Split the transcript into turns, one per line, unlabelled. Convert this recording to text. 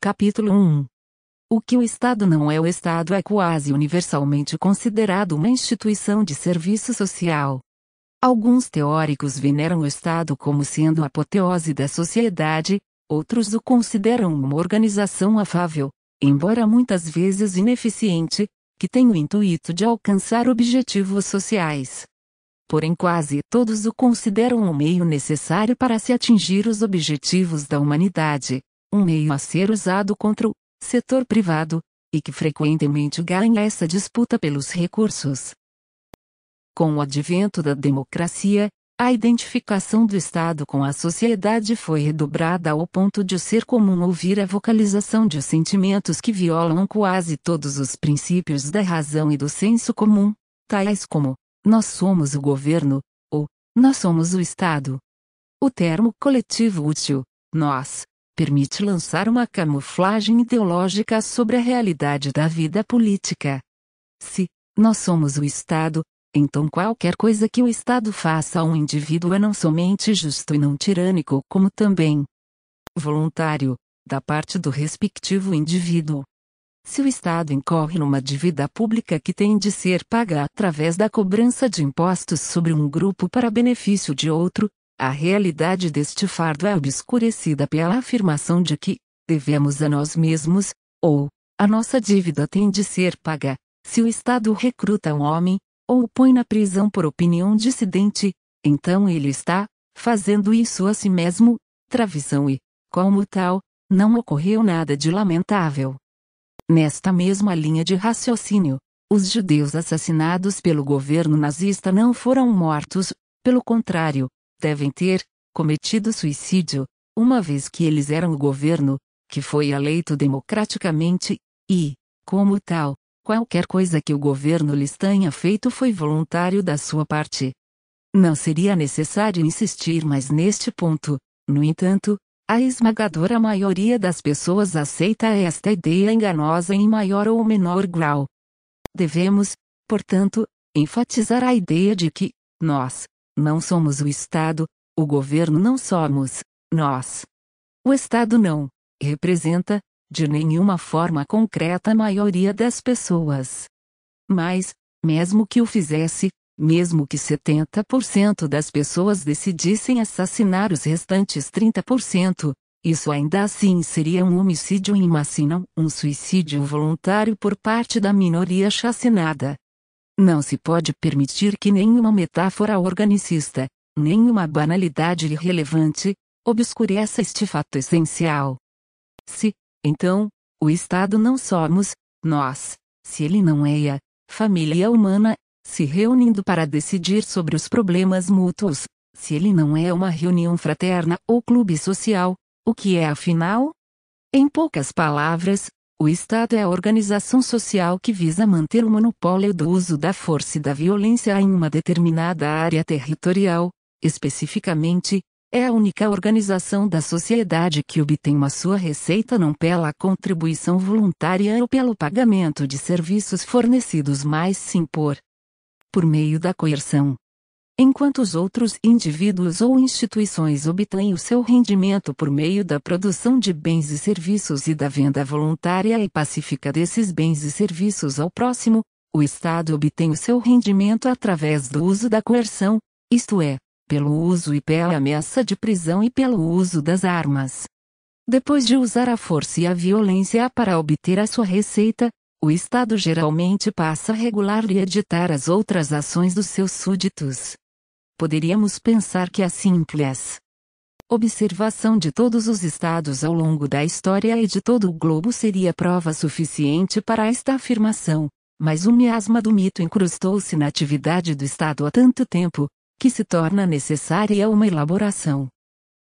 Capítulo 1. O que o Estado não é. O Estado é quase universalmente considerado uma instituição de serviço social. Alguns teóricos veneram o Estado como sendo a apoteose da sociedade, outros o consideram uma organização afável, embora muitas vezes ineficiente, que tem o intuito de alcançar objetivos sociais. Porém, quase todos o consideram um meio necessário para se atingir os objetivos da humanidade, um meio a ser usado contra o setor privado, e que frequentemente ganha essa disputa pelos recursos. Com o advento da democracia, a identificação do Estado com a sociedade foi redobrada ao ponto de ser comum ouvir a vocalização de sentimentos que violam quase todos os princípios da razão e do senso comum, tais como: nós somos o governo, ou nós somos o Estado. O termo coletivo útil, nós, permite lançar uma camuflagem ideológica sobre a realidade da vida política. Se nós somos o Estado, então qualquer coisa que o Estado faça a um indivíduo é não somente justo e não tirânico, como também voluntário, da parte do respectivo indivíduo. Se o Estado incorre numa dívida pública que tem de ser paga através da cobrança de impostos sobre um grupo para benefício de outro, a realidade deste fardo é obscurecida pela afirmação de que devemos a nós mesmos, ou a nossa dívida tem de ser paga. Se o Estado recruta um homem, ou o põe na prisão por opinião dissidente, então ele está fazendo isso a si mesmo, travição e, como tal, não ocorreu nada de lamentável. Nesta mesma linha de raciocínio, os judeus assassinados pelo governo nazista não foram mortos, pelo contrário, devem ter cometido suicídio, uma vez que eles eram o governo, que foi eleito democraticamente, e, como tal, qualquer coisa que o governo lhes tenha feito foi voluntário da sua parte. Não seria necessário insistir mais neste ponto, no entanto, a esmagadora maioria das pessoas aceita esta ideia enganosa em maior ou menor grau. Devemos, portanto, enfatizar a ideia de que nós não somos o Estado, o governo não somos nós. O Estado não representa, de nenhuma forma concreta, a maioria das pessoas. Mas, mesmo que o fizesse, mesmo que 70% das pessoas decidissem assassinar os restantes 30%, isso ainda assim seria um homicídio em massa e não um suicídio voluntário por parte da minoria chacinada. Não se pode permitir que nenhuma metáfora organicista, nenhuma banalidade irrelevante, obscureça este fato essencial. Se, então, o Estado não somos nós, se ele não é a família humana, se reunindo para decidir sobre os problemas mútuos, se ele não é uma reunião fraterna ou clube social, o que é afinal? Em poucas palavras, o Estado é a organização social que visa manter o monopólio do uso da força e da violência em uma determinada área territorial, especificamente, é a única organização da sociedade que obtém a sua receita não pela contribuição voluntária ou pelo pagamento de serviços fornecidos, mas sim por meio da coerção. Enquanto os outros indivíduos ou instituições obtêm o seu rendimento por meio da produção de bens e serviços e da venda voluntária e pacífica desses bens e serviços ao próximo, o Estado obtém o seu rendimento através do uso da coerção, isto é, pelo uso e pela ameaça de prisão e pelo uso das armas. Depois de usar a força e a violência para obter a sua receita, o Estado geralmente passa a regular e editar as outras ações dos seus súditos. Poderíamos pensar que a simples observação de todos os estados ao longo da história e de todo o globo seria prova suficiente para esta afirmação, mas o miasma do mito incrustou-se na atividade do Estado há tanto tempo, que se torna necessária uma elaboração